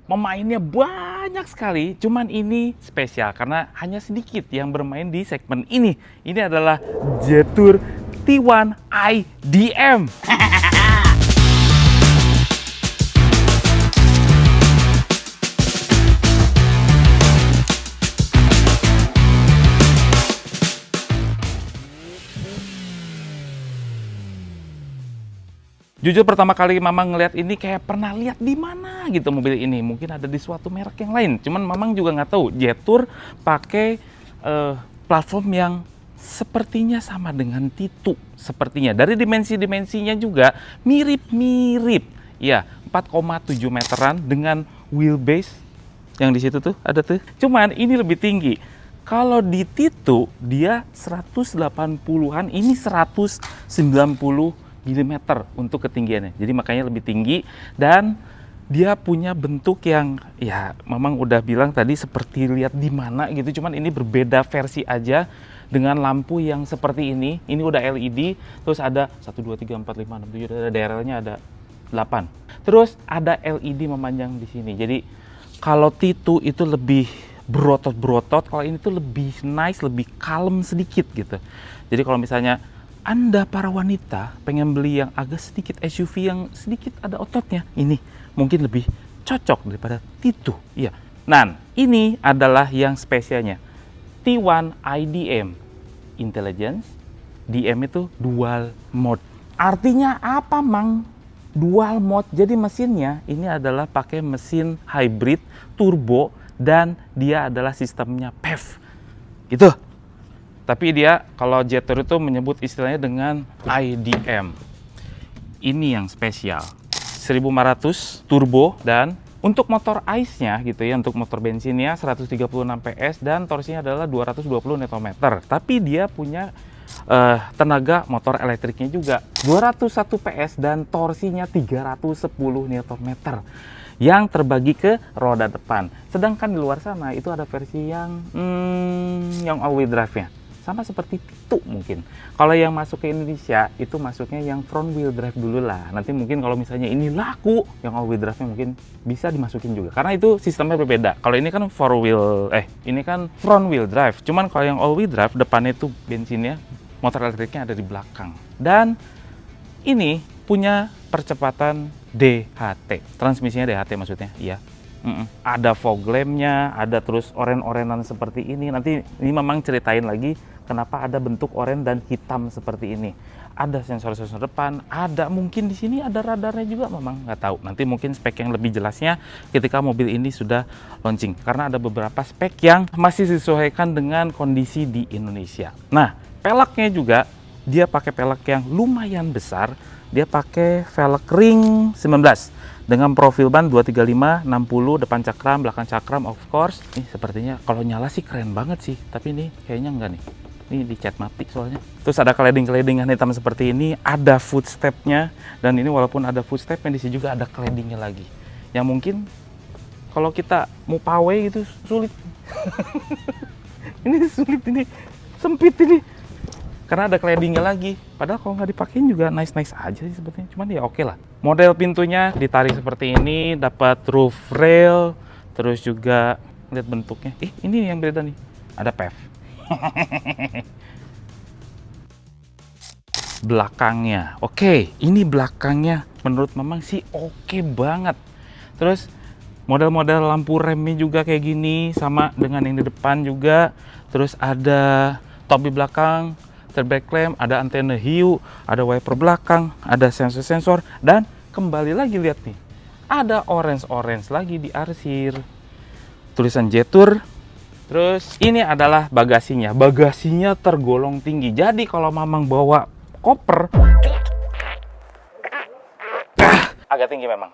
Pemainnya banyak sekali, cuman ini spesial karena hanya sedikit yang bermain di segmen ini. Ini adalah Jetour T1 IDM. Jujur pertama kali Mamang ngeliat ini kayak pernah lihat di mana gitu mobil ini. Mungkin ada di suatu merek yang lain. Cuman Mamang juga nggak tahu. Jetour pakai platform yang sepertinya sama dengan T2. Sepertinya dari dimensi-dimensinya juga mirip-mirip. Ya, 4,7 meteran dengan wheelbase yang di situ tuh ada tuh. Cuman ini lebih tinggi. Kalau di T2 dia 180-an, ini 190 mm untuk ketinggiannya. Jadi makanya lebih tinggi dan dia punya bentuk yang ya Mamang udah bilang tadi seperti lihat di mana gitu. Cuman ini berbeda versi aja dengan lampu yang seperti ini. Ini udah LED, terus ada 1 2 3 4 5 6 7 ada DRL-nya ada 8. Terus ada LED memanjang di sini. Jadi kalau T2 itu lebih berotot-berotot, kalau ini tuh lebih nice, lebih kalem sedikit gitu. Jadi kalau misalnya Anda para wanita pengen beli yang agak sedikit SUV yang sedikit ada ototnya, ini mungkin lebih cocok daripada T2. Iya. Nah, ini adalah yang spesialnya. T1 IDM, Intelligence, DM itu dual mode. Artinya apa, Mang? Dual mode. Jadi mesinnya ini adalah pakai mesin hybrid turbo dan dia adalah sistemnya PHEV. Gitu. Tapi dia kalau Jetour itu menyebut istilahnya dengan IDM. Ini yang spesial. 1500 turbo dan untuk motor ICE-nya gitu ya, untuk motor bensinnya 136 PS dan torsinya adalah 220 Nm. Tapi dia punya tenaga motor elektriknya juga 201 PS dan torsinya 310 Nm. Yang terbagi ke roda depan. Sedangkan di luar sana itu ada versi yang all-wheel drive-nya. Sama seperti itu mungkin. Kalau yang masuk ke Indonesia itu masuknya yang front wheel drive dulu lah. Nanti mungkin kalau misalnya ini laku, yang all wheel drive-nya mungkin bisa dimasukin juga. Karena itu sistemnya berbeda. Kalau ini kan ini kan front wheel drive. Cuman kalau yang all wheel drive depannya itu bensinnya, motor elektriknya ada di belakang. Dan ini punya percepatan DHT. Transmisinya DHT maksudnya, iya. Ada fog lamp-nya, ada terus oren-orenan seperti ini. Nanti ini memang ceritain lagi kenapa ada bentuk oren dan hitam seperti ini. Ada sensor-sensor depan, ada mungkin di sini ada radarnya juga, memang nggak tahu. Nanti mungkin spek yang lebih jelasnya ketika mobil ini sudah launching. Karena ada beberapa spek yang masih disesuaikan dengan kondisi di Indonesia. Nah, peleknya juga dia pakai pelek yang lumayan besar. Dia pakai velg ring 19 dengan profil ban 235 60 depan cakram, belakang cakram of course. Ini sepertinya kalau nyala sih keren banget sih, tapi ini kayaknya enggak nih. Ini dicat mati soalnya. Terus ada cladding-claddingan hitam seperti ini, ada footstep-nya dan ini walaupun ada footstep-nya di sini juga ada cladding-nya lagi. Yang mungkin kalau kita mau pawai gitu sulit. Ini sulit ini. Sempit ini. Karena ada cladding-nya lagi. Padahal kalau nggak dipakein juga nice-nice aja sih sebetulnya. Cuman ya oke lah. Model pintunya ditarik seperti ini, dapat roof rail, terus juga lihat bentuknya. Ini yang beda nih. Ada PHEV. Belakangnya. Oke, ini belakangnya menurut Mamang sih oke banget. Terus model-model lampu remnya juga kayak gini, sama dengan yang di depan juga. Terus ada top di belakang, back lamp, ada antena hiu, ada wiper belakang, ada sensor-sensor, dan kembali lagi lihat nih, ada orange lagi di arsir, tulisan Jetour. Terus ini adalah bagasinya tergolong tinggi. Jadi kalau Mamang bawa koper, agak tinggi memang.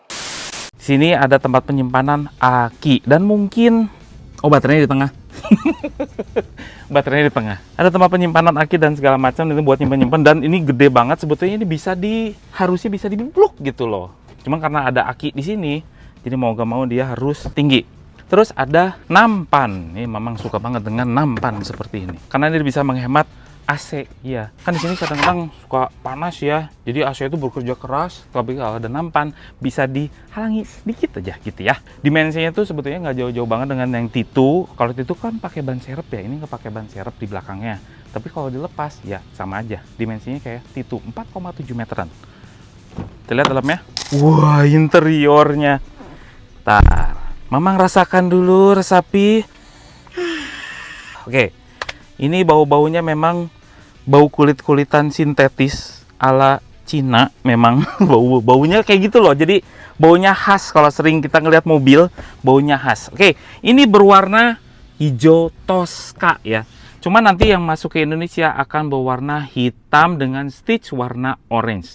Sini ada tempat penyimpanan aki dan mungkin baterainya di tengah. Baterainya di tengah. Ada tempat penyimpanan aki dan segala macam itu buat nyimpan-nyimpan dan ini gede banget sebetulnya, ini harusnya bisa diblok gitu loh. Cuma karena ada aki di sini, jadi mau gak mau dia harus tinggi. Terus ada nampan. Ini Mamang suka banget dengan nampan seperti ini. Karena ini bisa menghemat AC, ya. Kan di sini kadang-kadang suka panas ya. Jadi AC itu bekerja keras, tapi kalau ada nampan bisa dihalangi sedikit aja gitu ya. Dimensinya tuh sebetulnya nggak jauh-jauh banget dengan yang T2. Kalau T2 kan pakai ban serep ya, ini nggak pakai ban serep di belakangnya. Tapi kalau dilepas ya sama aja. Dimensinya kayak T2, 4,7 meteran. Kita lihat dalamnya. Wah, interiornya. Tar, Mamang rasakan dulu, resapi. Oke, ini bau-baunya memang bau kulit-kulitan sintetis ala Cina. Memang baunya kayak gitu loh. Jadi baunya khas kalau sering kita ngelihat mobil, baunya khas. Oke, ini berwarna hijau Tosca ya. Cuma nanti yang masuk ke Indonesia akan berwarna hitam dengan stitch warna orange.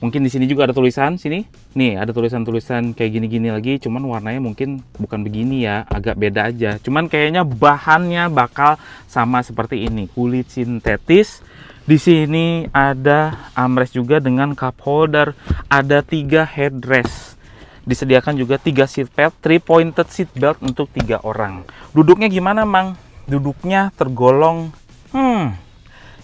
Mungkin di sini juga ada tulisan sini. Nih, ada tulisan-tulisan kayak gini-gini lagi, cuman warnanya mungkin bukan begini ya, agak beda aja. Cuman kayaknya bahannya bakal sama seperti ini, kulit sintetis. Di sini ada armrest juga dengan cup holder, ada 3 headrest. Disediakan juga 3 seat belt, 3 pointed seat belt untuk 3 orang. Duduknya gimana, Mang? Duduknya tergolong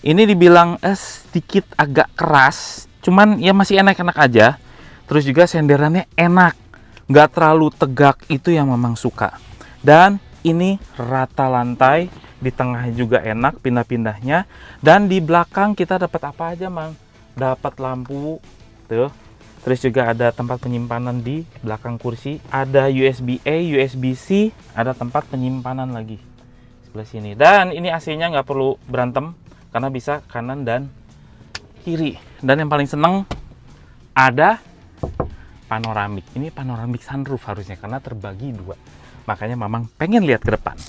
ini dibilang sedikit agak keras, cuman ya masih enak-enak aja. Terus juga senderannya enak, nggak terlalu tegak, itu yang Mamang suka. Dan ini rata lantai, di tengah juga enak pindah-pindahnya. Dan di belakang kita dapat apa aja, Mang? Dapat lampu tuh. Terus juga ada tempat penyimpanan di belakang kursi, ada USB A, USB C, ada tempat penyimpanan lagi sebelah sini. Dan ini AC-nya nggak perlu berantem karena bisa kanan dan kiri. Dan yang paling seneng ada panoramik. Ini panoramik sunroof harusnya karena terbagi 2. Makanya Mamang pengen lihat ke depan.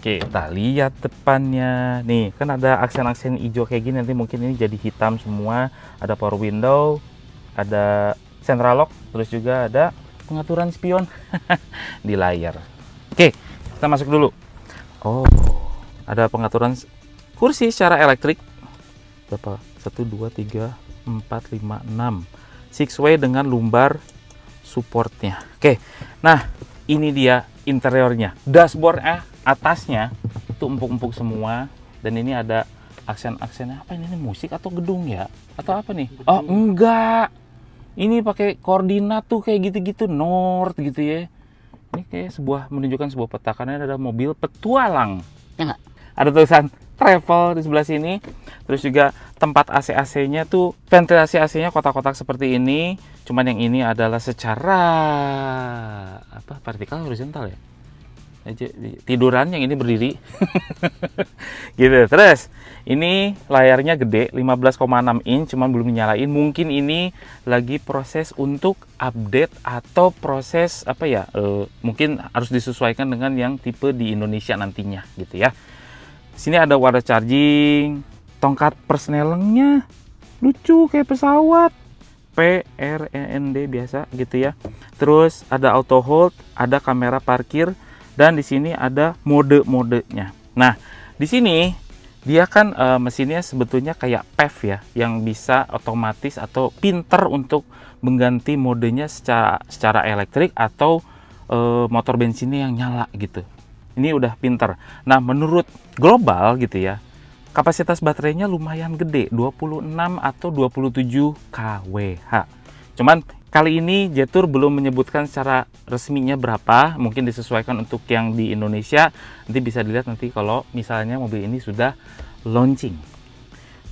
Oke, kita lihat depannya. Nih, kan ada aksen-aksen hijau kayak gini, nanti mungkin ini jadi hitam semua. Ada power window, ada central lock, terus juga ada pengaturan spion di layar. Oke, kita masuk dulu. Oh, ada pengaturan kursi secara elektrik. Berapa? 1, 2, 3, 4, 5, 6. 6-way dengan lumbar supportnya. Oke, nah ini dia interiornya. Dashboardnya atasnya itu empuk-empuk semua. Dan ini ada aksen-aksennya. Apa ini musik atau gedung ya? Atau apa nih? Oh enggak, ini pakai koordinat tuh kayak gitu-gitu, north gitu ya. Ini kayak menunjukkan sebuah peta, karena ada mobil petualang. Ya nggak? Ada tulisan travel di sebelah sini. Terus juga tempat AC-AC-nya tuh, ventilasi AC-nya kotak-kotak seperti ini. Cuman yang ini adalah secara vertikal horizontal ya. Tiduran, yang ini berdiri. Gitu. Terus ini layarnya gede, 15,6 inch, cuman belum dinyalain. Mungkin ini lagi proses untuk update atau proses mungkin harus disesuaikan dengan yang tipe di Indonesia nantinya gitu ya. Sini ada wireless charging, tongkat persnelengnya lucu kayak pesawat, PREND biasa gitu ya. Terus ada auto hold, ada kamera parkir, dan di sini ada mode-modenya. Nah, di sini dia kan mesinnya sebetulnya kayak PEV ya, yang bisa otomatis atau pinter untuk mengganti modenya secara elektrik atau motor bensinnya yang nyala gitu. Ini udah pinter. Nah, menurut global gitu ya, kapasitas baterainya lumayan gede, 26 atau 27 kWh. Cuman kali ini Jetour belum menyebutkan secara resminya berapa, mungkin disesuaikan untuk yang di Indonesia. Nanti bisa dilihat nanti kalau misalnya mobil ini sudah launching.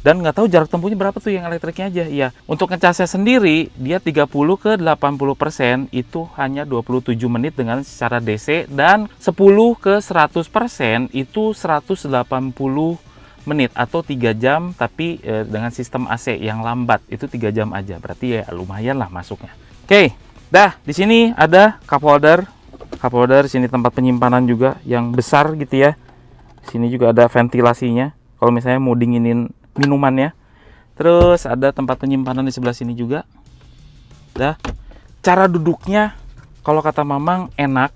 Dan nggak tahu jarak tempuhnya berapa tuh yang elektriknya aja. Iya, untuk ngecasnya sendiri dia 30 ke 80% itu hanya 27 menit dengan secara DC, dan 10 ke 100% itu 180 menit atau 3 jam, tapi dengan sistem AC yang lambat itu 3 jam aja. Berarti ya lumayan lah masuknya. Oke, dah di sini ada cup holder. Cup holder sini tempat penyimpanan juga yang besar gitu ya. Sini juga ada ventilasinya kalau misalnya mau dinginin minumannya. Terus ada tempat penyimpanan di sebelah sini juga. Dah, cara duduknya kalau kata Mamang enak,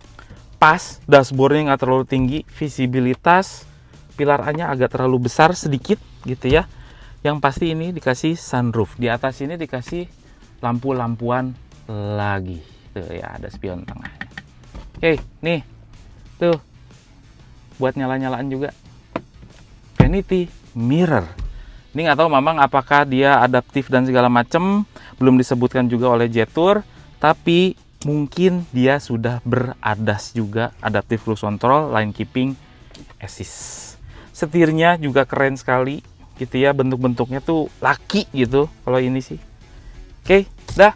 pas, dashboardnya nggak terlalu tinggi, visibilitas pilar A-nya agak terlalu besar sedikit gitu ya. Yang pasti ini dikasih sunroof. Di atas ini dikasih lampu-lampuan lagi. Tuh ya, ada spion tengahnya. Oke, nih. Tuh. Buat nyala-nyalaan juga. Vanity mirror. Ini nggak tahu Mamang apakah dia adaptif dan segala macam, belum disebutkan juga oleh Jetour, tapi mungkin dia sudah beradas juga, adaptive cruise control, line keeping, assist. Setirnya juga keren sekali gitu ya, bentuk-bentuknya tuh laki gitu kalau ini sih. Oke, dah.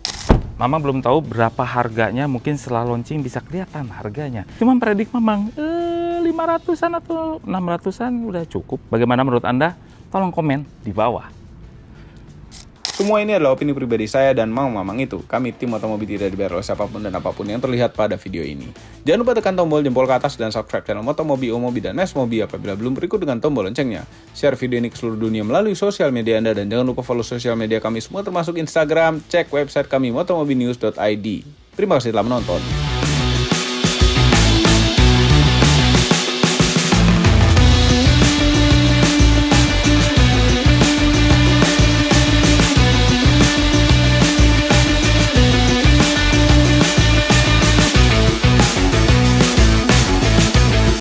Mamang belum tahu berapa harganya, mungkin setelah launching bisa kelihatan harganya. Cuma predik Mamang 500-an atau 600-an udah cukup. Bagaimana menurut Anda? Tolong komen di bawah. Semua ini adalah opini pribadi saya dan Mamang itu. Kami tim Motomobi tidak dibayar oleh siapapun dan apapun yang terlihat pada video ini. Jangan lupa tekan tombol jempol ke atas dan subscribe channel Motomobi, Omobi, dan Nesmobi apabila belum berikut dengan tombol loncengnya. Share video ini ke seluruh dunia melalui sosial media Anda dan jangan lupa follow sosial media kami semua termasuk Instagram. Cek website kami motomobinews.id. Terima kasih telah menonton.